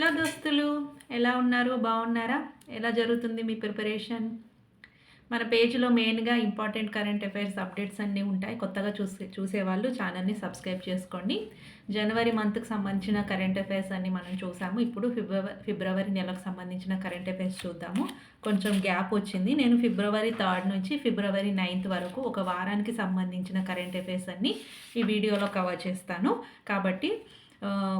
Hello దోస్తులు, ఎలా ఉన్నారు? బాగున్నారా? ఎలా జరుగుతుంది మీ ప్రిపరేషన్? మన పేజ్లో మెయిన్గా ఇంపార్టెంట్ కరెంట్ అఫైర్స్ అప్డేట్స్ అన్నీ ఉంటాయి. కొత్తగా చూసేవాళ్ళు ఛానల్ని సబ్స్క్రైబ్ చేసుకోండి. జనవరి మంత్కి సంబంధించిన కరెంట్ అఫైర్స్ అన్నీ మనం చూసాము. ఇప్పుడు ఫిబ్రవరి నెలకు సంబంధించిన కరెంట్ అఫైర్స్ చూద్దాము. కొంచెం గ్యాప్ వచ్చింది. నేను ఫిబ్రవరి 3 నుంచి ఫిబ్రవరి 9 వరకు ఒక వారానికి సంబంధించిన కరెంట్ అఫైర్స్ అన్నీ ఈ వీడియోలో కవర్ చేస్తాను. కాబట్టి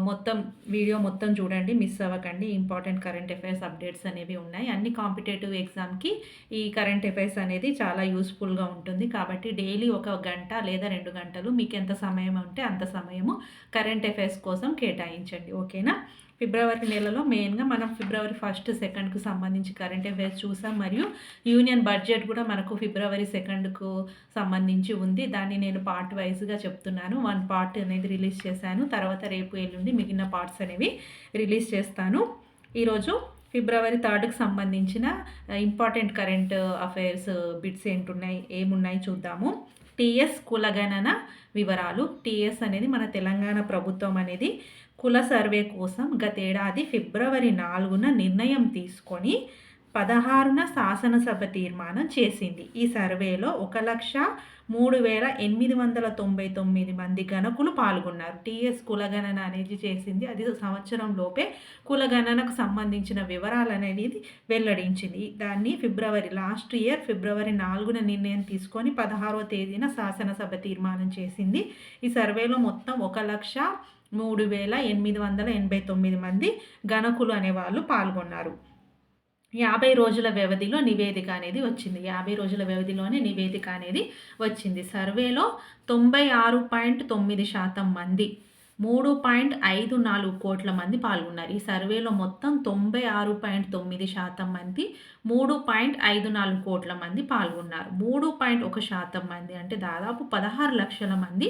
మొత్తం వీడియో మొత్తం చూడండి, మిస్ అవ్వకండి. ఇంపార్టెంట్ కరెంట్ అఫైర్స్ అప్డేట్స్ అనేవి ఉన్నాయి. అన్ని కాంపిటేటివ్ ఎగ్జామ్కి ఈ కరెంట్ అఫైర్స్ అనేది చాలా యూస్ఫుల్గా ఉంటుంది. కాబట్టి డైలీ 1 గంట లేదా 2 గంటలు మీకు ఎంత సమయం ఉంటే అంత సమయము కరెంట్ అఫైర్స్ కోసం కేటాయించండి. ఓకేనా? ఫిబ్రవరి నెలలో మెయిన్గా మనం ఫిబ్రవరి 1, 2కు సంబంధించి కరెంట్ అఫైర్స్ చూసాం. మరియు యూనియన్ బడ్జెట్ కూడా మనకు ఫిబ్రవరి 2కు సంబంధించి ఉంది. దాన్ని నేను పార్ట్ వైజ్గా చెప్తున్నాను. 1 పార్ట్ అనేది రిలీజ్ చేశాను. తర్వాత రేపు ఎల్లుండి మిగిలిన పార్ట్స్ అనేవి రిలీజ్ చేస్తాను. ఈరోజు ఫిబ్రవరి 3కు సంబంధించిన ఇంపార్టెంట్ కరెంట్ అఫైర్స్ బిట్స్ ఏమున్నాయి చూద్దాము. టీఎస్ కులగణన వివరాలు. టీఎస్ అనేది మన తెలంగాణ ప్రభుత్వం అనేది కుల సర్వే కోసం గతేడాది ఫిబ్రవరి 4న నిర్ణయం తీసుకొని 16న శాసనసభ తీర్మానం చేసింది. ఈ సర్వేలో 1,03,899 మంది గణకులు పాల్గొన్నారు. టీఎస్ కులగణన అనేది చేసింది. అది సంవత్సరంలోపే కులగణనకు సంబంధించిన వివరాలు అనేది వెల్లడించింది. దాన్ని లాస్ట్ ఇయర్ ఫిబ్రవరి 4న నిర్ణయం తీసుకొని 16వ తేదీన శాసనసభ తీర్మానం చేసింది. ఈ సర్వేలో మొత్తం 1,03,889 మంది గణకులు అనేవాళ్ళు పాల్గొన్నారు. 50 రోజుల వ్యవధిలో నివేదిక అనేది వచ్చింది. 50 రోజుల వ్యవధిలోనే నివేదిక అనేది వచ్చింది. సర్వేలో 96.9% మంది 3.54 కోట్ల మంది పాల్గొన్నారు. ఈ సర్వేలో మొత్తం 96.9% మంది 3.54 కోట్ల మంది పాల్గొన్నారు. 3.1% మంది అంటే దాదాపు 16 లక్షల మంది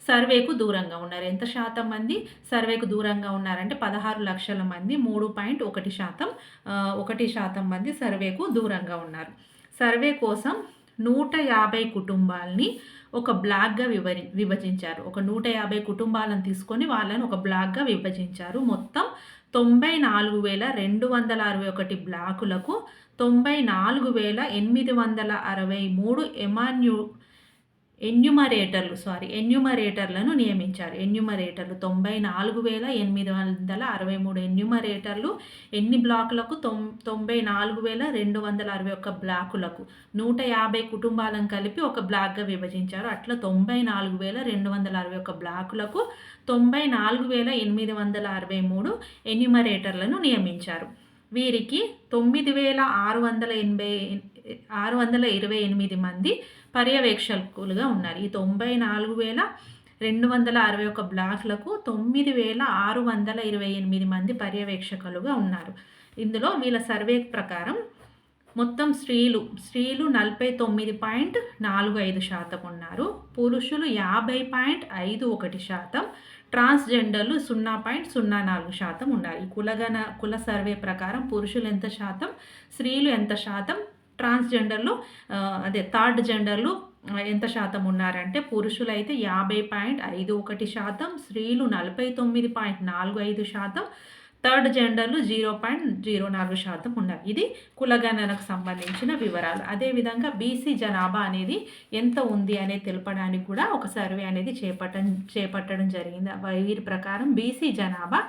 సర్వేకు దూరంగా ఉన్నారు. ఎంత శాతం మంది సర్వేకు దూరంగా ఉన్నారంటే 16 లక్షల మంది 3.1% మంది సర్వేకు దూరంగా ఉన్నారు. సర్వే కోసం 150 కుటుంబాలని ఒక బ్లాక్గా విభజించారు. ఒక 150 కుటుంబాలను తీసుకొని వాళ్ళని ఒక బ్లాక్గా విభజించారు. మొత్తం 94,261 బ్లాకులకు 94,863 ఎన్యూమరేటర్లను నియమించారు. 94,863 ఎన్యూమరేటర్లు ఎన్ని బ్లాకులకు? 94,261 బ్లాకులకు 150 కుటుంబాలను కలిపి ఒక బ్లాక్గా విభజించారు. అట్లా 94,261 బ్లాకులకు 94,863 ఎన్యూమరేటర్లను నియమించారు. వీరికి 9,628 మంది పర్యవేక్షకులుగా ఉన్నారు. ఈ 94,261 బ్లాక్లకు 9,628 మంది పర్యవేక్షకులుగా ఉన్నారు. ఇందులో వీళ్ళ సర్వే ప్రకారం మొత్తం స్త్రీలు 49.45% ఉన్నారు. పురుషులు 50.51%, ట్రాన్స్జెండర్లు 0.04% ఉన్నారు. ఈ కుల సర్వే ప్రకారం పురుషులు ఎంత శాతం, స్త్రీలు ఎంత శాతం, ట్రాన్స్జెండర్లు థర్డ్ జెండర్లు ఎంత శాతం ఉన్నారంటే పురుషులు అయితే 50.51%, స్త్రీలు 49.45%, థర్డ్ జెండర్లు 0.04% ఉన్నారు. ఇది కులగణనకు సంబంధించిన వివరాలు. అదేవిధంగా బీసీ జనాభా అనేది ఎంత ఉంది అనేది తెలపడానికి కూడా ఒక సర్వే అనేది చేపట్టడం జరిగింది. వీరి ప్రకారం బీసీ జనాభా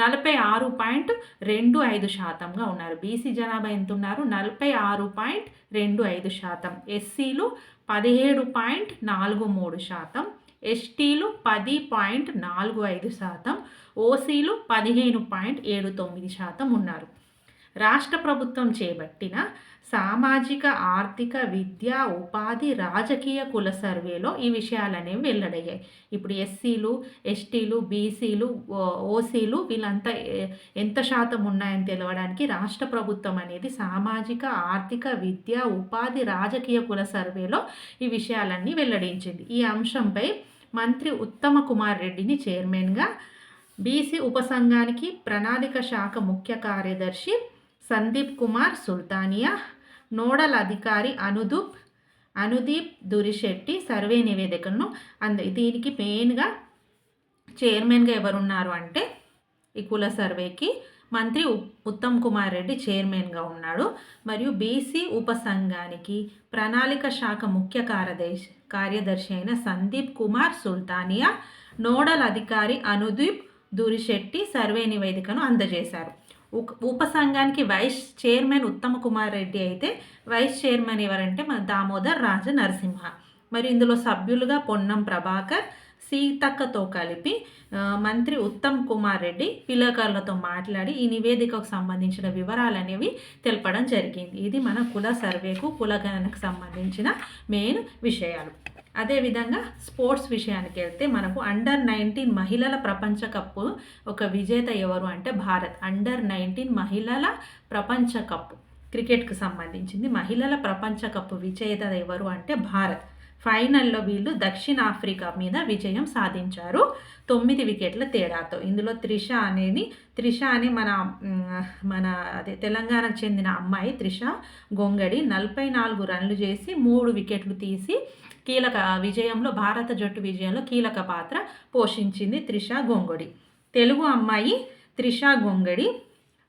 46.25%గా ఉన్నారు. బీసీ జనాభా ఎంత ఉన్నారు? 46.25%. ఎస్సీలు 17.43%, ఎస్టీలు 10.45%, ఓసీలు 15.79% ఉన్నారు. రాష్ట్ర ప్రభుత్వం చేపట్టిన సామాజిక, ఆర్థిక, విద్య, ఉపాధి, రాజకీయ కుల సర్వేలో ఈ విషయాలనేవి వెల్లడయ్యాయి. ఇప్పుడు ఎస్సీలు, ఎస్టీలు, బీసీలు, ఓసీలు వీళ్ళంతా ఎంత శాతం ఉన్నాయని తెలవడానికి రాష్ట్ర ప్రభుత్వం అనేది సామాజిక, ఆర్థిక, విద్య, ఉపాధి, రాజకీయ కుల సర్వేలో ఈ విషయాలన్నీ వెల్లడించింది. ఈ అంశంపై మంత్రి ఉత్తమ కుమార్ రెడ్డిని చైర్మన్గా, బీసీ ఉపసంఘానికి ప్రణాళిక శాఖ ముఖ్య కార్యదర్శి సందీప్ కుమార్ సుల్తానియా, నోడల్ అధికారి అనుదీప్ దురిశెట్టి సర్వే నివేదికలను దీనికి మెయిన్గా చైర్మన్గా ఎవరున్నారు అంటే ఈ కుల సర్వేకి మంత్రి ఉత్తమ్ కుమార్ రెడ్డి చైర్మన్గా ఉన్నాడు. మరియు బీసీ ఉపసంఘానికి ప్రణాళిక శాఖ ముఖ్య కార్యదర్శి అయిన సందీప్ కుమార్ సుల్తానియా, నోడల్ అధికారి అనుదీప్ దురిశెట్టి సర్వే నివేదికను అందజేశారు. ఉపసంఘానికి వైస్ చైర్మన్ ఉత్తమ కుమార్ రెడ్డి అయితే వైస్ చైర్మన్ ఎవరంటే మన దామోదర్ రాజ నరసింహ. మరి ఇందులో సభ్యులుగా పొన్నం ప్రభాకర్, సీతక్కతో కలిపి మంత్రి ఉత్తమ్ కుమార్ రెడ్డి విలేకరులతో మాట్లాడి ఈ నివేదికకు సంబంధించిన వివరాలు అనేవి తెలపడం జరిగింది. ఇది మన కుల సర్వేకు కులగణనకు సంబంధించిన మెయిన్ విషయాలు. అదేవిధంగా స్పోర్ట్స్ విషయానికి వెళ్తే మనకు అండర్-19 మహిళల ప్రపంచ కప్పు ఒక విజేత ఎవరు అంటే భారత్. అండర్-19 మహిళల ప్రపంచ కప్పు క్రికెట్కు సంబంధించింది. మహిళల ప్రపంచ కప్పు విజేత ఎవరు అంటే భారత్. ఫైనల్లో వీళ్ళు దక్షిణాఫ్రికా మీద విజయం సాధించారు 9 వికెట్ల తేడాతో. ఇందులో త్రిష అనే మన అదే తెలంగాణకు చెందిన అమ్మాయి త్రిష గొంగడి 44 రన్లు చేసి 3 వికెట్లు తీసి విజయంలో భారత జట్టు విజయంలో కీలక పాత్ర పోషించింది త్రిష గొంగడి. తెలుగు అమ్మాయి త్రిష గొంగడి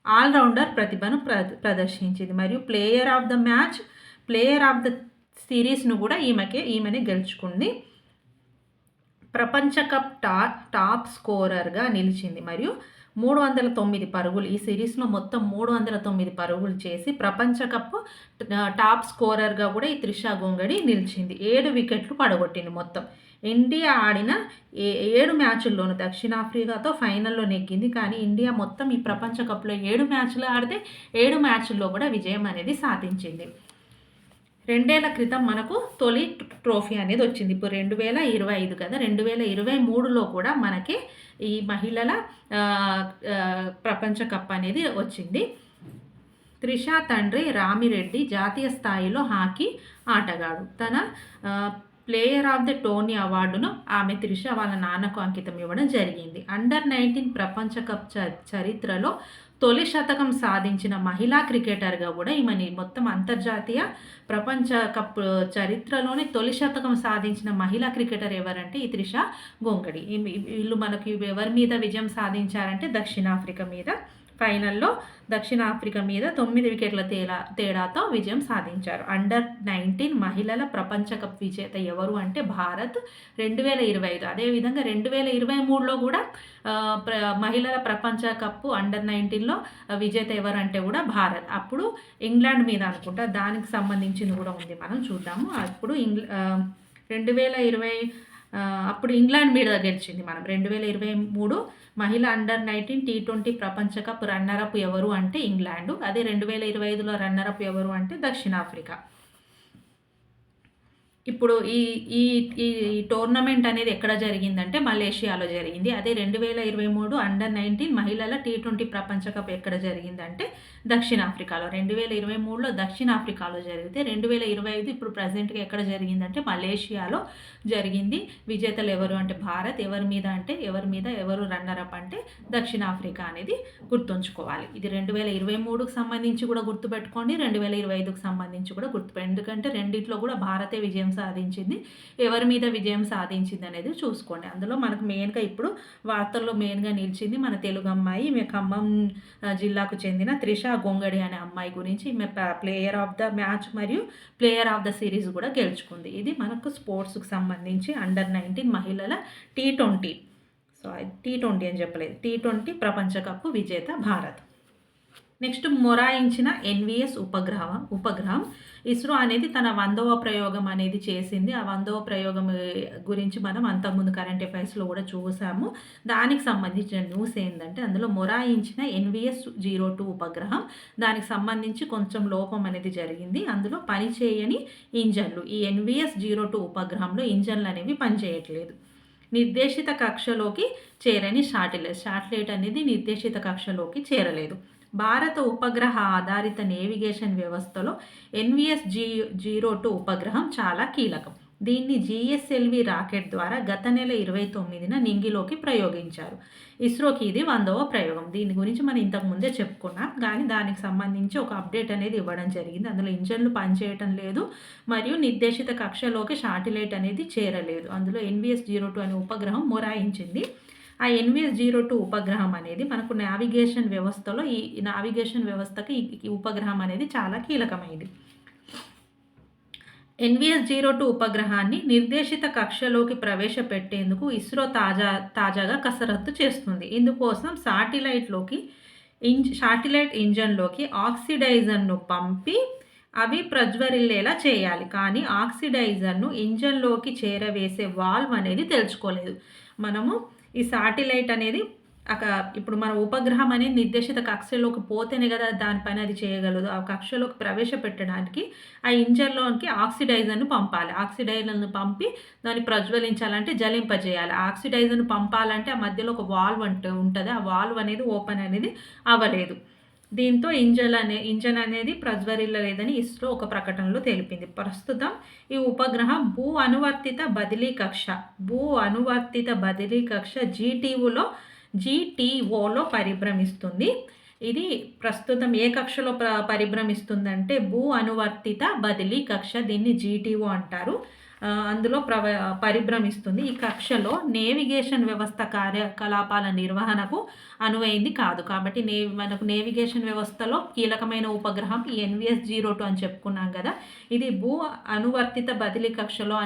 ఆల్రౌండర్ ప్రతిభను ప్రదర్శించింది. మరియు player of the match, player of the సిరీస్ను కూడా ఈమెనే గెలుచుకుంది. ప్రపంచ కప్ టాప్ స్కోరర్గా నిలిచింది. మరియు 309 పరుగులు, ఈ సిరీస్లో మొత్తం 309 పరుగులు చేసి ప్రపంచ కప్ టాప్ స్కోరర్గా కూడా ఈ త్రిష గొంగడి నిలిచింది. 7 వికెట్లు పడగొట్టింది మొత్తం. ఇండియా ఆడిన 7 మ్యాచుల్లోనూ దక్షిణాఫ్రికాతో ఫైనల్లో నెగ్గింది. కానీ ఇండియా మొత్తం ఈ ప్రపంచ కప్లో 7 మ్యాచ్లు ఆడితే 7 మ్యాచ్ల్లో కూడా విజయం అనేది సాధించింది. 2 ఏళ్ల క్రితం మనకు తొలి ట్రోఫీ అనేది వచ్చింది. ఇప్పుడు 2025 కదా, 2023లో కూడా మనకి ఈ మహిళల ప్రపంచ కప్ అనేది వచ్చింది. త్రిష తండ్రి రామిరెడ్డి జాతీయ స్థాయిలో హాకీ ఆటగాడు. తన ప్లేయర్ ఆఫ్ ద టోర్నీ అవార్డును ఆమె త్రిష వాళ్ళ నాన్నకు అంకితం ఇవ్వడం జరిగింది. అండర్-19 ప్రపంచ కప్ చరిత్రలో తొలి శతకం సాధించిన మహిళా క్రికెటర్గా కూడా ఈమెని మొత్తం అంతర్జాతీయ ప్రపంచ కప్ చరిత్రలోనే తొలి శతకం సాధించిన మహిళా క్రికెటర్ ఎవరంటే ఈ త్రిష గొంగడి. వీళ్ళు మనకి ఎవరి మీద విజయం సాధించారంటే దక్షిణాఫ్రికా మీద. ఫైనల్లో దక్షిణాఫ్రికా మీద 9 వికెట్ల తేడాతో విజయం సాధించారు. అండర్-19 మహిళల ప్రపంచ కప్ విజేత ఎవరు అంటే భారత్ 2025. అదేవిధంగా 2023లో కూడా మహిళల ప్రపంచ కప్పు అండర్-19లో విజేత ఎవరంటే కూడా భారత్. అప్పుడు ఇంగ్లాండ్ మీద అనుకుంటా, దానికి సంబంధించింది కూడా ఉంది, మనం చూద్దాము. అప్పుడు 2020 అప్పుడు ఇంగ్లాండ్ మీద గెలిచింది. మనం 2023 మహిళ అండర్-19 T20 ప్రపంచ కప్ రన్నరప్ ఎవరు అంటే ఇంగ్లాండు. అదే 2025లో రన్నరప్ ఎవరు అంటే దక్షిణాఫ్రికా. ఇప్పుడు ఈ టోర్నమెంట్ అనేది ఎక్కడ జరిగిందంటే మలేషియాలో జరిగింది. అదే 2023 అండర్-19 మహిళల T20 ప్రపంచ కప్ ఎక్కడ జరిగిందంటే దక్షిణాఫ్రికాలో. 2023లో దక్షిణాఫ్రికాలో జరిగితే 2025 ఇప్పుడు ప్రజెంట్గా ఎక్కడ జరిగిందంటే మలేషియాలో జరిగింది. విజేతలు ఎవరు అంటే భారత్. ఎవరి మీద ఎవరు రన్నరప్ అంటే దక్షిణాఫ్రికా అనేది గుర్తుంచుకోవాలి. ఇది 2023కు సంబంధించి కూడా గుర్తుపెట్టుకోండి, 2025కు సంబంధించి కూడా ఎందుకంటే రెండిట్లో కూడా భారతే విజయం సాధించింది. ఎవరి మీద విజయం సాధించింది అనేది చూసుకోండి. అందులో మనకు మెయిన్గా ఇప్పుడు వార్తల్లో మెయిన్గా నిలిచింది మన తెలుగు అమ్మాయి, ఈమె ఖమ్మం జిల్లాకు చెందిన త్రిష గొంగడి అనే అమ్మాయి గురించి. ఈమె ప్లేయర్ ఆఫ్ ద మ్యాచ్ మరియు ప్లేయర్ ఆఫ్ ద సిరీస్ కూడా గెలుచుకుంది. ఇది మనకు స్పోర్ట్స్కి సంబంధించి అండర్-19 మహిళల T20 అని చెప్పలేదు, T20 ప్రపంచ కప్పు విజేత భారత్. నెక్స్ట్ మొరాయించిన NVS ఉపగ్రహం ఇస్రో అనేది తన 100వ ప్రయోగం అనేది చేసింది. ఆ 100వ ప్రయోగం గురించి మనం అంతకుముందు కరెంట్ అఫైర్స్లో కూడా చూసాము. దానికి సంబంధించిన న్యూస్ ఏంటంటే అందులో మొరాయించిన NVS-02 ఉపగ్రహం, దానికి సంబంధించి కొంచెం లోపం అనేది జరిగింది. అందులో పనిచేయని ఇంజన్లు, ఈ NVS-02 ఉపగ్రహంలో ఇంజన్లు అనేవి పనిచేయట్లేదు. నిర్దేశిత కక్షలోకి చేరని శాటిలైట్ అనేది నిర్దేశిత కక్షలోకి చేరలేదు. భారత ఉపగ్రహ ఆధారిత నేవిగేషన్ వ్యవస్థలో NVS-02 ఉపగ్రహం చాలా కీలకం. దీన్ని GSLV రాకెట్ ద్వారా గత నెల 29న నింగిలోకి ప్రయోగించారు. ఇస్రోకి ఇది 100వ ప్రయోగం. దీని గురించి మనం ఇంతకుముందే చెప్పుకున్నాం, కానీ దానికి సంబంధించి ఒక అప్డేట్ అనేది ఇవ్వడం జరిగింది. అందులో ఇంజన్లు పనిచేయటం లేదు మరియు నిర్దేశిత కక్షలోకి శాటిలైట్ అనేది చేరలేదు. అందులో NVS-02 అనే ఉపగ్రహం మొరాయించింది. ఆ NVS-02 ఉపగ్రహం అనేది మనకు నావిగేషన్ వ్యవస్థలో ఈ నావిగేషన్ వ్యవస్థకి ఈ ఉపగ్రహం అనేది చాలా కీలకమైంది. NVS-02 ఉపగ్రహాన్ని నిర్దేశిత కక్షలోకి ప్రవేశపెట్టేందుకు ఇస్రో తాజాగా కసరత్తు చేస్తుంది. ఇందుకోసం శాటిలైట్ ఇంజన్లోకి ఆక్సిడైజర్ను పంపి అవి ప్రజ్వరిల్లేలా చేయాలి. కానీ ఆక్సిడైజర్ను ఇంజన్లోకి చేరవేసే వాల్వ్ అనేది తెలుసుకోలేదు. మనము ఈ శాటిలైట్ అనేది ఇప్పుడు మన ఉపగ్రహం అనేది నిర్దేశిత కక్షలోకి పోతేనే కదా దానిపైన అది చేయగలదు. ఆ కక్షలోకి ప్రవేశపెట్టడానికి ఆ ఇంజన్లోకి ఆక్సిడైజర్ను పంపాలి. ఆక్సిడైజర్ను పంపి దాన్ని ప్రజ్వలించాలంటే జలింపజేయాలి. ఆక్సిడైజర్ను పంపాలంటే ఆ మధ్యలో ఒక వాల్వ్ ఉంటుంది. ఆ వాల్వ్ అనేది ఓపెన్ అనేది అవ్వలేదు. దీంతో ఇంజన్ అనేది ప్రజ్వరిల్లలేదని ఇస్రో ఒక ప్రకటనలో తెలిపింది. ప్రస్తుతం ఈ ఉపగ్రహం భూ అనువర్తిత బదిలీ కక్ష GTOలో పరిభ్రమిస్తుంది. ఇది ప్రస్తుతం ఏ కక్షలో పరిభ్రమిస్తుందంటే భూ అనువర్తిత బదిలీ కక్ష, దీన్ని GTO అంటారు. అందులో పరిభ్రమిస్తుంది. ఈ కక్షలో నేవిగేషన్ వ్యవస్థ కార్యకలాపాల నిర్వహణకు అనువైంది కాదు. కాబట్టి మనకు నేవిగేషన్ వ్యవస్థలో కీలకమైన ఉపగ్రహం ఈ NVS-02 అని చెప్పుకున్నాం కదా. ఇది భూ అనువర్తిత బదిలీ కక్షలో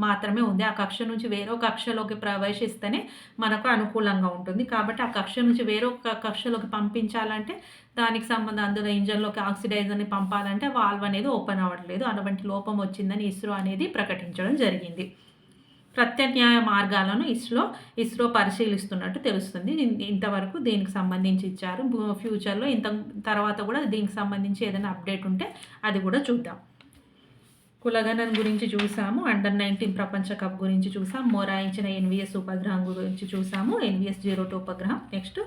మాత్రమే ఉంది. ఆ కక్ష నుంచి వేరొక కక్షలోకి ప్రవేశిస్తేనే మనకు అనుకూలంగా ఉంటుంది. కాబట్టి ఆ కక్ష నుంచి వేరొక కక్షలోకి పంపించాలంటే దానికి అందులో ఇంజన్లోకి ఆక్సిడైజర్ని పంపాలంటే వాల్వ్ అనేది ఓపెన్ అవ్వట్లేదు. అటువంటి లోపం వచ్చిందని ఇస్రో అనేది ప్రకటించడం జరిగింది. ప్రత్యామ్నాయ మార్గాలను ఇస్రో పరిశీలిస్తున్నట్టు తెలుస్తుంది. ఇంతవరకు దీనికి సంబంధించి ఇచ్చారు. ఫ్యూచర్లో తర్వాత కూడా దీనికి సంబంధించి ఏదైనా అప్డేట్ ఉంటే అది కూడా చూద్దాం. కులగణన్ గురించి చూసాము, అండర్-19 ప్రపంచ కప్ గురించి చూసాం, మోరాయించిన NVS ఉపగ్రహం గురించి చూసాము, NVS-02 ఉపగ్రహం. నెక్స్ట్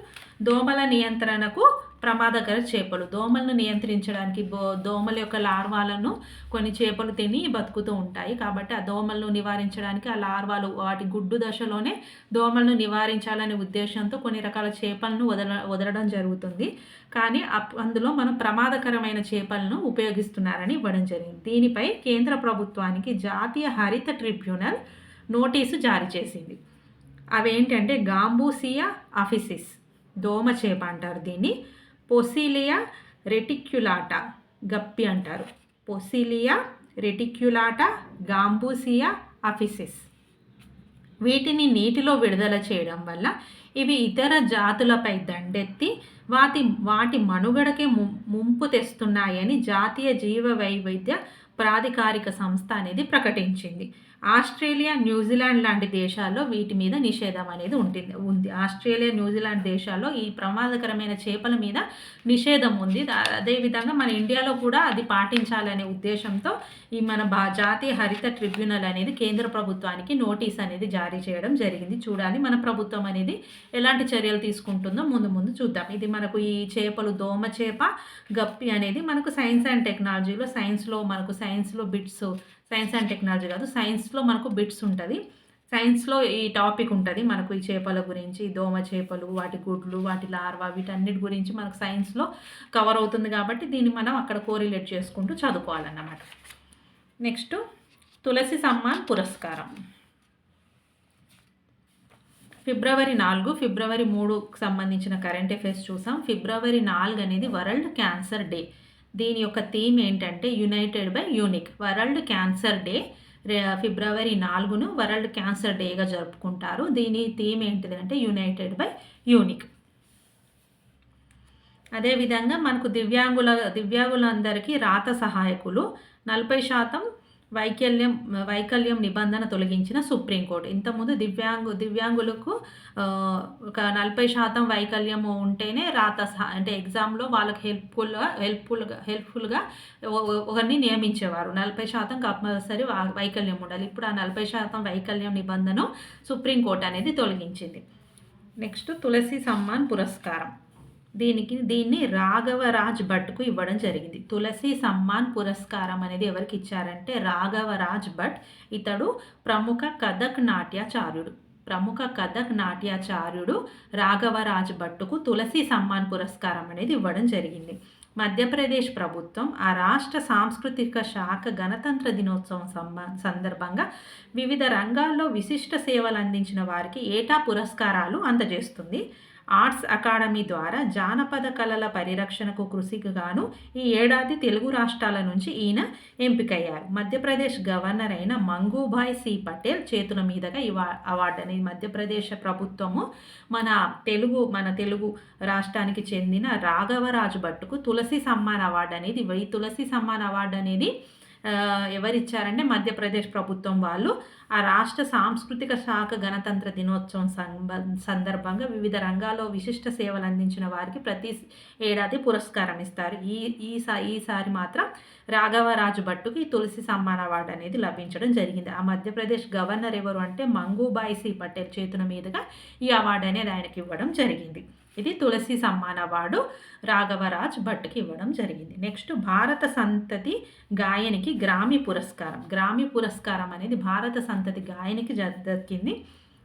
దోమల నియంత్రణకు ప్రమాదకర చేపలు. దోమలను నియంత్రించడానికి దోమల యొక్క లార్వాలను కొన్ని చేపలు తిని బతుకుతూ ఉంటాయి. కాబట్టి ఆ దోమలను నివారించడానికి ఆ లార్వాలు వాటి గుడ్డు దశలోనే దోమలను నివారించాలనే ఉద్దేశంతో కొన్ని రకాల చేపలను వదలడం జరుగుతుంది. కానీ అందులో మనం ప్రమాదకరమైన చేపలను ఉపయోగిస్తున్నారని ఇవ్వడం జరిగింది. దీనిపై కేంద్ర ప్రభుత్వానికి జాతీయ హరిత ట్రిబ్యునల్ నోటీసు జారీ చేసింది. అవేంటంటే గాంబూసియా అఫిసిస్ దోమ చేప అంటారు దీన్ని, పొసిలియా రెటిక్యులాటా గప్పి అంటారు. పొసిలియా రెటిక్యులాటా, గాంబూసియా అఫిసిస్. వీటిని నీటిలో విడుదల చేయడం వల్ల ఇవి ఇతర జాతులపై దండెత్తి వాటి మనుగడకే ముంపు తెస్తున్నాయని జాతీయ జీవ వైవిధ్య ప్రాధికారిక సంస్థ అనేది ప్రకటించింది. ఆస్ట్రేలియా, న్యూజిలాండ్ లాంటి దేశాల్లో వీటి మీద నిషేధం అనేది ఉంది. ఆస్ట్రేలియా, న్యూజిలాండ్ దేశాల్లో ఈ ప్రమాదకరమైన చేపల మీద నిషేధం ఉంది. అదేవిధంగా మన ఇండియాలో కూడా అది పాటించాలనే ఉద్దేశంతో ఈ మన జాతీయ హరిత ట్రిబ్యునల్ అనేది కేంద్ర ప్రభుత్వానికి నోటీస్ అనేది జారీ చేయడం జరిగింది. చూడాలి మన ప్రభుత్వం అనేది ఎలాంటి చర్యలు తీసుకుంటుందో ముందు చూద్దాం. ఇది మనకు ఈ చేపలు దోమ చేప, గప్పి అనేది మనకు సైన్స్ అండ్ టెక్నాలజీలో సైన్స్లో బిట్స్, సైన్స్ అండ్ టెక్నాలజీ కాదు, సైన్స్లో మనకు బిట్స్ ఉంటుంది. సైన్స్లో ఈ టాపిక్ ఉంటుంది మనకు ఈ చేపల గురించి, దోమ చేపలు, వాటి గుడ్లు, వాటి లార్వా, వీటన్నిటి గురించి మనకు సైన్స్లో కవర్ అవుతుంది. కాబట్టి దీన్ని మనం అక్కడ కోరిలేట్ చేసుకుంటూ చదువుకోవాలన్నమాట. నెక్స్ట్ తులసి సమ్మాన్ పురస్కారం. ఫిబ్రవరి 4, ఫిబ్రవరి 3కు సంబంధించిన కరెంట్ అఫైర్స్ చూసాం. ఫిబ్రవరి 4 అనేది వరల్డ్ క్యాన్సర్ డే. దీని యొక్క థీమ్ ఏంటంటే united by unique. World cancer day February 4ను వరల్డ్ క్యాన్సర్ డేగా జరుపుకుంటారు. దీని థీమ్ ఏంటిదంటే యునైటెడ్ బై యూనిక్. అదేవిధంగా మనకు దివ్యాంగులందరికీ రాత సహాయకులు 40% వైకల్యం నిబంధన తొలగించిన సుప్రీంకోర్టు. ఇంతకుముందు దివ్యాంగులకు ఒక 40% వైకల్యం ఉంటేనే అంటే ఎగ్జామ్లో వాళ్ళకి హెల్ప్ఫుల్గా ఒకరిని నియమించేవారు. 40% కంపల్సరీ వైకల్యం ఉండాలి. ఇప్పుడు ఆ 40% వైకల్యం నిబంధన సుప్రీంకోర్టు అనేది తొలగించింది. నెక్స్ట్ తులసి సమ్మాన్ పురస్కారం. దీన్ని రాఘవరాజ్ భట్కు ఇవ్వడం జరిగింది. తులసి సమ్మాన్ పురస్కారం అనేది ఎవరికి ఇచ్చారంటే రాఘవరాజ్ భట్. ఇతడు ప్రముఖ కథక్ నాట్యాచార్యుడు రాఘవరాజ్ భట్టుకు తులసి సమ్మాన్ పురస్కారం అనేది ఇవ్వడం జరిగింది. మధ్యప్రదేశ్ ప్రభుత్వం ఆ రాష్ట్ర సాంస్కృతిక శాఖ గణతంత్ర దినోత్సవం సందర్భంగా వివిధ రంగాల్లో విశిష్ట సేవలు అందించిన వారికి ఏటా పురస్కారాలు అందజేస్తుంది. ఆర్ట్స్ అకాడమీ ద్వారా జానపద కళల పరిరక్షణకు కృషికి గాను ఈ ఏడాది తెలుగు రాష్ట్రాల నుంచి ఈయన ఎంపికయ్యారు. మధ్యప్రదేశ్ గవర్నర్ అయిన మంగూభాయ్ సి పటేల్ చేతుల మీదుగా ఈ అవార్డు అనేది మధ్యప్రదేశ్ ప్రభుత్వము మన తెలుగు రాష్ట్రానికి చెందిన రాఘవరాజు భట్టుకు తులసి సమ్మాన్ అవార్డు అనేది, ఈ తులసి సమ్మాన్ అవార్డు అనేది ఎవరిచ్చారంటే మధ్యప్రదేశ్ ప్రభుత్వం వాళ్ళు ఆ రాష్ట్ర సాంస్కృతిక శాఖ గణతంత్ర దినోత్సవం సందర్భంగా వివిధ రంగాల్లో విశిష్ట సేవలు అందించిన వారికి ప్రతి ఏడాది పురస్కారం ఇస్తారు. ఈసారి మాత్రం రాఘవరాజు భట్టుకి తులసి సమ్మాన్ అవార్డు అనేది లభించడం జరిగింది. ఆ మధ్యప్రదేశ్ గవర్నర్ ఎవరు అంటే మంగూభాయ్ సి పటేల్ చేతుల మీదుగా ఈ అవార్డు అనేది ఆయనకి ఇవ్వడం జరిగింది. ఇది తులసి సమ్మాన్ అవార్డు రాఘవరాజ్ భట్కి ఇవ్వడం జరిగింది. నెక్స్ట్ భారత సంతతి గాయనికి గ్రామీ పురస్కారం. గ్రామీ పురస్కారం అనేది భారత సంతతి గాయనికి దక్కింది.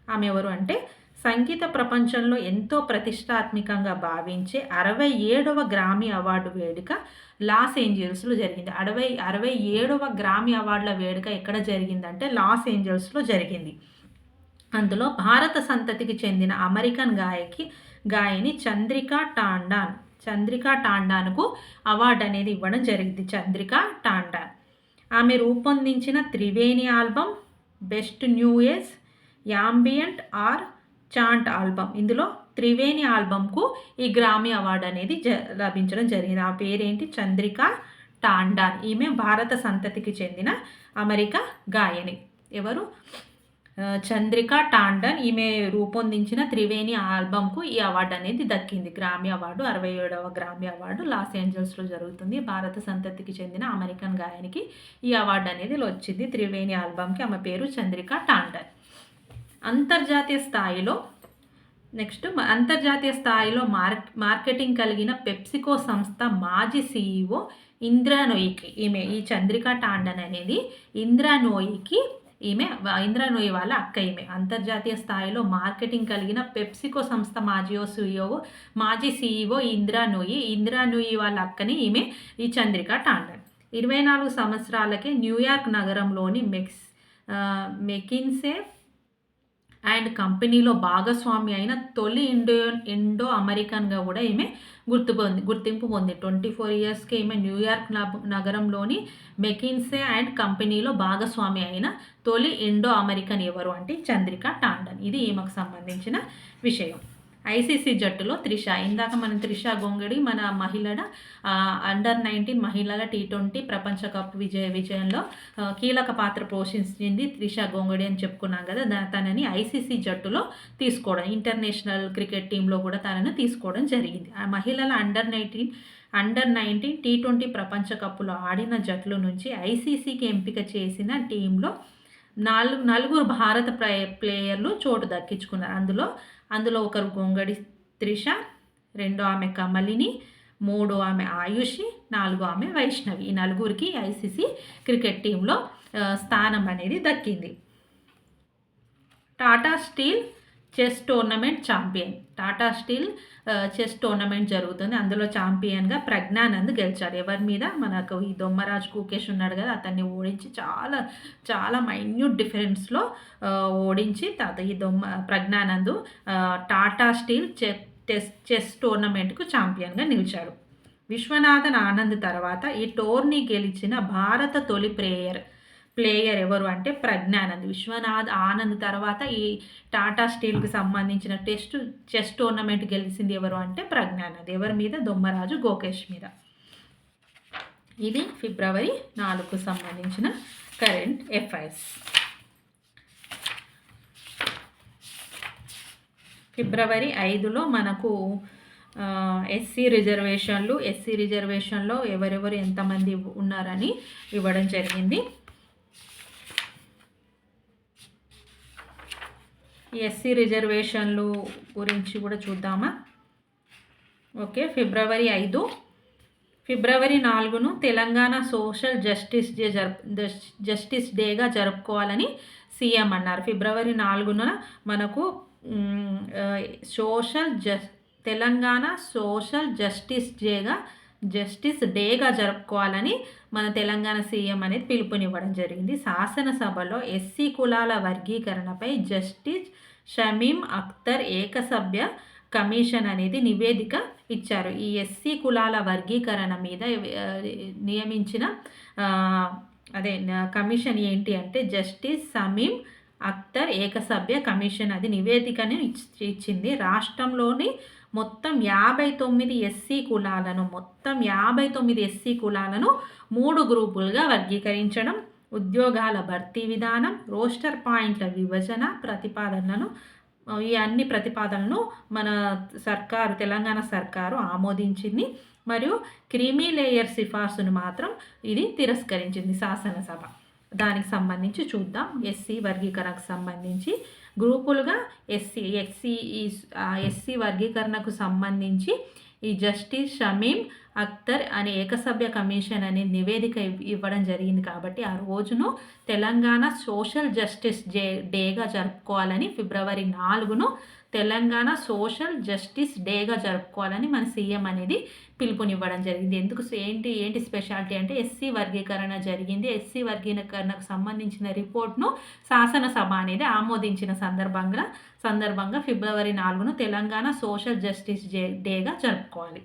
ఆమె ఎవరు అంటే సంగీత ప్రపంచంలో ఎంతో ప్రతిష్టాత్మకంగా భావించే 67వ గ్రామీ అవార్డు వేడుక లాస్ ఏంజల్స్లో జరిగింది. 67వ గ్రామీ అవార్డుల వేడుక ఎక్కడ జరిగిందంటే లాస్ ఏంజల్స్లో జరిగింది. అందులో భారత సంతతికి చెందిన అమెరికన్ గాయని చంద్రికా టాండాన్కు అవార్డు అనేది ఇవ్వడం జరిగింది. చంద్రికా టాండాన్ ఆమె రూపొందించిన Triveni album, best new age, ambient or chant album, ఇందులో త్రివేణి ఆల్బమ్కు ఈ గ్రామీ అవార్డు అనేది లభించడం జరిగింది. ఆ పేరేంటి? చంద్రికా టాండాన్. ఈమె భారత సంతతికి చెందిన అమెరికా గాయని. ఎవరు? చంద్రికా టాండన్. ఈమె రూపొందించిన త్రివేణి ఆల్బమ్కు ఈ అవార్డు అనేది దక్కింది. గ్రామీ అవార్డు, 67వ గ్రామీ అవార్డు లాస్ ఏంజల్స్లో జరుగుతుంది. భారత సంతతికి చెందిన అమెరికన్ గాయనికి ఈ అవార్డు అనేది వచ్చింది. త్రివేణి ఆల్బమ్కి ఆమె పేరు చంద్రికా టాండన్. అంతర్జాతీయ స్థాయిలో మార్కెటింగ్ కలిగిన పెప్సికో సంస్థ మాజీ CEO ఇందిరా నోయికి, ఈ చంద్రికా టాండన్ అనేది ఇందిరా నోయి వాళ్ళ అక్క. ఈమె అంతర్జాతీయ స్థాయిలో మార్కెటింగ్ కలిగిన పెప్సికో సంస్థ మాజీ CEO ఇందిరా నోయి వాళ్ళ అక్కని ఈమె ఈ చంద్రికా టాండన్. 24 సంవత్సరాలకే న్యూయార్క్ నగరంలోని మెకిన్సే అండ్ కంపెనీలో భాగస్వామి అయిన తొలి ఇండో అమెరికన్గా కూడా ఈమె గుర్తింపు పొంది. 24 ఇయర్స్కి ఈమె న్యూయార్క్ నగరంలోని మెకిన్సే అండ్ కంపెనీలో భాగస్వామి అయిన తొలి ఇండో అమెరికన్ ఎవరు అంటే చంద్రికా టాండన్. ఇది ఈమెకు సంబంధించిన విషయం. ఐసీసీ జట్టులో త్రిష. ఇందాక మనం త్రిష గోంగడి మన మహిళల అండర్-19 మహిళల T20 ప్రపంచ కప్ విజయంలో కీలక పాత్ర పోషించింది త్రిష గోంగడి అని చెప్పుకున్నాం కదా. తనని ఐసీసీ జట్టులో తీసుకోవడం, ఇంటర్నేషనల్ క్రికెట్ టీంలో కూడా తనను తీసుకోవడం జరిగింది. ఆ మహిళల అండర్-19 T20 ప్రపంచ కప్పులో ఆడిన జట్లు నుంచి ఐసీసీకి ఎంపిక చేసిన టీంలో నలుగురు భారత ప్లేయర్లు చోటు దక్కించుకున్నారు. అందులో ఒకరు గొంగడి త్రిష, 2 ఆమె కమలిని, 3 ఆమె ఆయుషి, 4 ఆమె వైష్ణవి. ఈ నలుగురికి ఐసీసీ క్రికెట్ టీంలో స్థానం అనేది దక్కింది. Tata steel chess tournament champion. Tata steel chess tournament జరుగుతుంది. అందులో ఛాంపియన్గా ప్రజ్ఞానంద్ గెలిచాడు. ఎవరి మీద? మనకు ఈ దొమ్మరాజు కూకేష్ ఉన్నాడు కదా, అతన్ని ఓడించి చాలా చాలా మైన్యూట్ డిఫరెన్స్లో ఓడించి ఈ ప్రజ్ఞానంద్ టాటా స్టీల్ చెస్ టోర్నమెంట్కు ఛాంపియన్గా నిలిచాడు. విశ్వనాథన్ ఆనంద్ తర్వాత ఈ టోర్నీ గెలిచిన భారత తొలి ప్లేయర్ ఎవరు అంటే ప్రజ్ఞానంద్. విశ్వనాథ్ ఆనంద్ తర్వాత ఈ టాటా స్టీల్కి సంబంధించిన చెస్ టోర్నమెంట్ గెలిచింది ఎవరు అంటే ప్రజ్ఞానంద్. ఎవరి మీద? దొమ్మరాజు గోకేష్ మీద. ఇది ఫిబ్రవరి 4కు సంబంధించిన కరెంట్ అఫైర్స్. ఫిబ్రవరి 5లో మనకు ఎస్సీ రిజర్వేషన్లో ఎవరెవరు ఎంతమంది ఉన్నారని ఇవ్వడం జరిగింది. ఎస్సీ రిజర్వేషన్లు గురించి కూడా చూద్దామా? ఓకే. ఫిబ్రవరి 5, ఫిబ్రవరి 4ను తెలంగాణ సోషల్ జస్టిస్ డేగా జరుపుకోవాలని సీఎం అన్నారు. ఫిబ్రవరి 4న మనకు తెలంగాణ సోషల్ జస్టిస్ డేగా జస్టిస్ డేగా జరుపుకోవాలని మన తెలంగాణ సీఎం అనేది పిలుపునివ్వడం జరిగింది. శాసనసభలో ఎస్సీ కులాల వర్గీకరణపై జస్టిస్ షమీం అఖ్తర్ ఏకసభ్య కమిషన్ అనేది నివేదిక ఇచ్చారు. ఈ ఎస్సీ కులాల వర్గీకరణ మీద నియమించిన కమిషన్ ఏంటి అంటే జస్టిస్ షమీం అఖ్తర్ ఏకసభ్య కమిషన్ అది నివేదికను ఇచ్చింది. రాష్ట్రంలోని మొత్తం 59 ఎస్సీ కులాలను 3 గ్రూపులుగా వర్గీకరించడం, ఉద్యోగాల భర్తీ విధానం, రోస్టర్ పాయింట్ల విభజన ప్రతిపాదనలను ఈ అన్ని ప్రతిపాదనలను మన సర్కారు తెలంగాణ సర్కారు ఆమోదించింది. మరియు క్రీమీ లేయర్ సిఫార్సును మాత్రం ఇది తిరస్కరించింది శాసనసభ. దానికి సంబంధించి చూద్దాం. ఎస్సీ వర్గీకరణకు సంబంధించి గ్రూపులుగా ఎస్సీ వర్గీకరణకు సంబంధించి ఈ జస్టిస్ షమీం అఖ్తర్ అనే ఏకసభ్య కమిషన్ అనే నివేదిక ఇవ్వడం జరిగింది. కాబట్టి ఆ రోజును తెలంగాణ సోషల్ జస్టిస్ డేగా జరుపుకోవాలని ఫిబ్రవరి 4ను తెలంగాణ సోషల్ జస్టిస్ డేగా జరుపుకోవాలని మన సీఎం అనేది పిలుపునివ్వడం జరిగింది. ఎందుకు ఏంటి స్పెషాలిటీ అంటే ఎస్సీ వర్గీకరణ జరిగింది. ఎస్సీ వర్గీకరణకు సంబంధించిన రిపోర్ట్ను శాసనసభ అనేది ఆమోదించిన సందర్భంగా ఫిబ్రవరి 4ను తెలంగాణ సోషల్ జస్టిస్ డేగా జరుపుకోవాలి.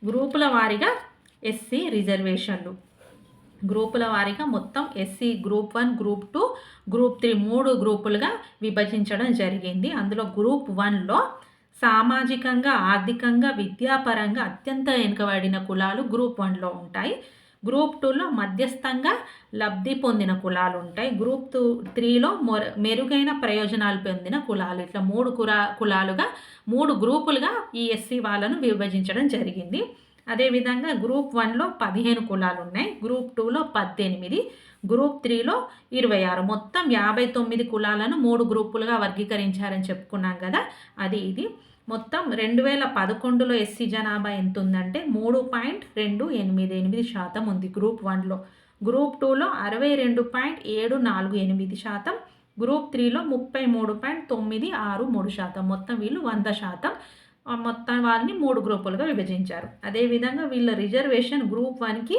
గ్రూపుల వారీగా ఎస్సీ రిజర్వేషన్లు గ్రూపుల వారీగా మొత్తం ఎస్సీ గ్రూప్ 1, గ్రూప్ 2, గ్రూప్ 3 3 గ్రూపులుగా విభజించడం జరిగింది. అందులో గ్రూప్ 1లో సామాజికంగా, ఆర్థికంగా, విద్యాపరంగా అత్యంత వెనుకబడిన కులాలు గ్రూప్ 1లో ఉంటాయి. గ్రూప్ 2లో మధ్యస్థంగా లబ్ధి పొందిన కులాలు ఉంటాయి. గ్రూప్ 3లో మెరుగైన ప్రయోజనాలు పొందిన కులాలు. ఇట్లా 3 కులాలుగా 3 గ్రూపులుగా ఈ ఎస్సీ వాళ్ళను విభజించడం జరిగింది. అదేవిధంగా గ్రూప్ 1లో 15 కులాలు ఉన్నాయి. గ్రూప్ 2లో 18, గ్రూప్ 3లో 26, మొత్తం 59 కులాలను 3 గ్రూపులుగా వర్గీకరించారని చెప్పుకున్నాం కదా. ఇది మొత్తం 2011లో ఎస్సీ జనాభా ఎంత ఉందంటే 3.288% ఉంది గ్రూప్ 1లో. గ్రూప్ 2లో 62.748%, గ్రూప్ 3లో 33.963%. మొత్తం వీళ్ళు 100%. మొత్తం వాళ్ళని 3 గ్రూపులుగా విభజించారు. అదేవిధంగా వీళ్ళ రిజర్వేషన్ గ్రూప్ 1కి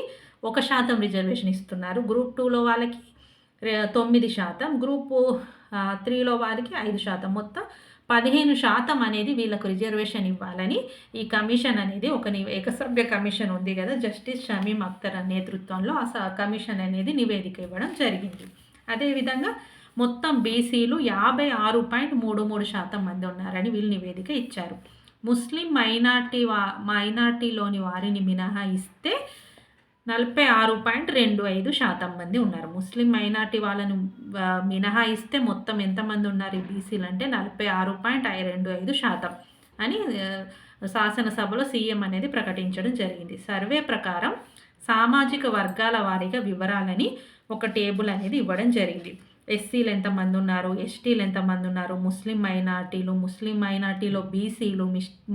1% రిజర్వేషన్ ఇస్తున్నారు. గ్రూప్ 2లో వాళ్ళకి 9%, గ్రూప్ 3లో వారికి 5%, మొత్తం 15% అనేది వీళ్ళకు రిజర్వేషన్ ఇవ్వాలని ఈ కమిషన్ అనేది ఒక ఏకసభ్య కమిషన్ ఉంది కదా, జస్టిస్ షమీం అఖ్తర్ నేతృత్వంలో ఆ కమిషన్ అనేది నివేదిక ఇవ్వడం జరిగింది. అదేవిధంగా మొత్తం బీసీలు 56.33% మంది ఉన్నారని వీళ్ళు నివేదిక ఇచ్చారు. ముస్లిం మైనార్టీలోని వారిని మినహాయిస్తే 46.25% మంది ఉన్నారు. ముస్లిం మైనార్టీ వాళ్ళను మినహాయిస్తే మొత్తం ఎంతమంది ఉన్నారు ఈ బీసీలు అంటే 46.25% అని శాసనసభలో సీఎం అనేది ప్రకటించడం జరిగింది. సర్వే ప్రకారం సామాజిక వర్గాల వారీగా వివరాలని ఒక టేబుల్ అనేది ఇవ్వడం జరిగింది. ఎస్సీలు ఎంతమంది ఉన్నారు, ఎస్టీలు ఎంతమంది ఉన్నారు, ముస్లిం మైనార్టీలో బీసీలు,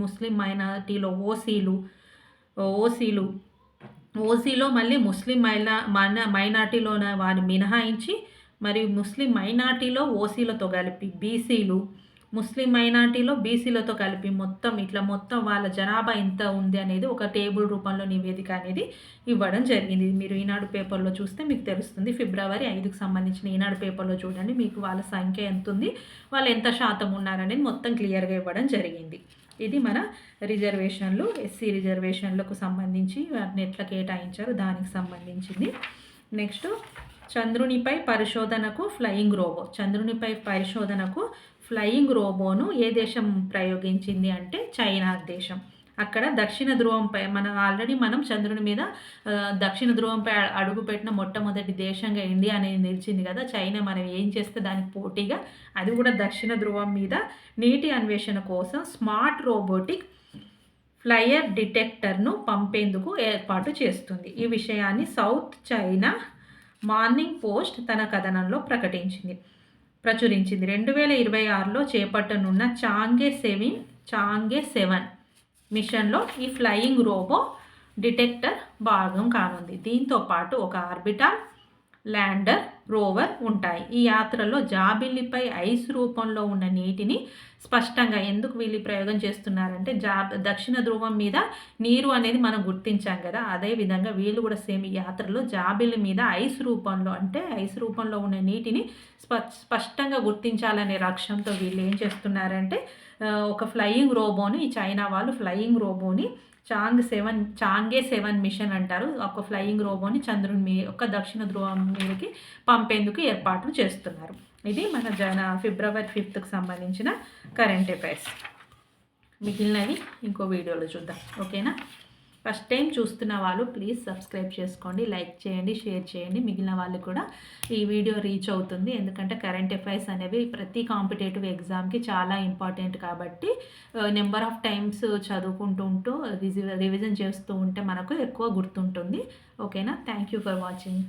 ముస్లిం మైనార్టీలో ఓసీలో మళ్ళీ ముస్లిం మైనార్టీలోన వారిని మినహాయించి మరియు ముస్లిం మైనార్టీలో ఓసీలతో కలిపి బీసీలు, ముస్లిం మైనార్టీలో బీసీలతో కలిపి మొత్తం వాళ్ళ జనాభా ఎంత ఉంది అనేది ఒక టేబుల్ రూపంలో నివేదిక అనేది ఇవ్వడం జరిగింది. మీరు ఈనాడు పేపర్లో చూస్తే మీకు తెలుస్తుంది. ఫిబ్రవరి 5కు సంబంధించిన ఈనాడు పేపర్లో చూడండి, మీకు వాళ్ళ సంఖ్య ఎంత ఉంది, వాళ్ళు ఎంత శాతం ఉన్నారనేది మొత్తం క్లియర్గా ఇవ్వడం జరిగింది. ఇది మన రిజర్వేషన్లు, ఎస్సీ రిజర్వేషన్లకు సంబంధించి వాటిని ఎట్లా కేటాయించారు దానికి సంబంధించింది. నెక్స్ట్ చంద్రునిపై పరిశోధనకు ఫ్లయింగ్ రోబోను ఏ దేశం ప్రయోగించింది అంటే చైనా దేశం. అక్కడ దక్షిణ ధ్రువంపై మనం చంద్రుని మీద దక్షిణ ధ్రువంపై అడుగుపెట్టిన మొట్టమొదటి దేశంగా ఇండియా అనేది నిలిచింది కదా. చైనా మనం ఏం చేస్తే దానికి పోటీగా అది కూడా దక్షిణ ధ్రువం మీద నీటి అన్వేషణ కోసం స్మార్ట్ రోబోటిక్ ఫ్లయర్ డిటెక్టర్ను పంపేందుకు ఏర్పాటు చేస్తుంది. ఈ విషయాన్ని సౌత్ చైనా మార్నింగ్ పోస్ట్ తన కథనంలో ప్రచురించింది. 2026లో చేపట్టనున్న చాంగే 7 మిషన్లో ఈ ఫ్లయింగ్ రోబో డిటెక్టర్ భాగం కానుంది. దీంతో పాటు ఒక ఆర్బిటాల్ ల్యాండర్, రోవర్ ఉంటాయి. ఈ యాత్రలో జాబిల్లిపై ఐస్ రూపంలో ఉన్న నీటిని స్పష్టంగా ఎందుకు వీళ్ళు ప్రయోగం చేస్తున్నారంటే దక్షిణ ధ్రువం మీద నీరు అనేది మనం గుర్తించాం కదా, అదేవిధంగా వీళ్ళు కూడా సేమ్ ఈ యాత్రలో జాబిల్లి మీద ఐస్ రూపంలో ఉన్న నీటిని స్పష్టంగా గుర్తించాలనే లక్ష్యంతో వీళ్ళు ఏం చేస్తున్నారంటే ఒక ఫ్లయింగ్ రోబోని, ఈ చైనా వాళ్ళు ఫ్లయింగ్ రోబోని చాంగే 7 మిషన్ అంటారు, ఒక ఫ్లయింగ్ రోబోని చంద్రుని ఒక దక్షిణ ధ్రువం మీదకి పంపేందుకు ఏర్పాట్లు చేస్తున్నారు. ఇది మన ఫిబ్రవరి 5కి సంబంధించిన కరెంట్ అఫైర్స్. మిగిలినవి ఇంకో వీడియోలో చూద్దాం. ఓకేనా? ఫస్ట్ టైం చూస్తున్న వాళ్ళు ప్లీజ్ సబ్స్క్రైబ్ చేసుకోండి, లైక్ చేయండి, షేర్ చేయండి. మిగిలిన వాళ్ళు కూడా ఈ వీడియో రీచ్ అవుతుంది. ఎందుకంటే కరెంట్ అఫైర్స్ అనేవి ప్రతి కాంపిటేటివ్ ఎగ్జామ్కి చాలా ఇంపార్టెంట్ కాబట్టి నెంబర్ ఆఫ్ టైమ్స్ చదువుకుంటూ రివిజన్ చేస్తూ ఉంటే మనకు ఎక్కువ గుర్తుంటుంది. ఓకేనా? Thank you for watching.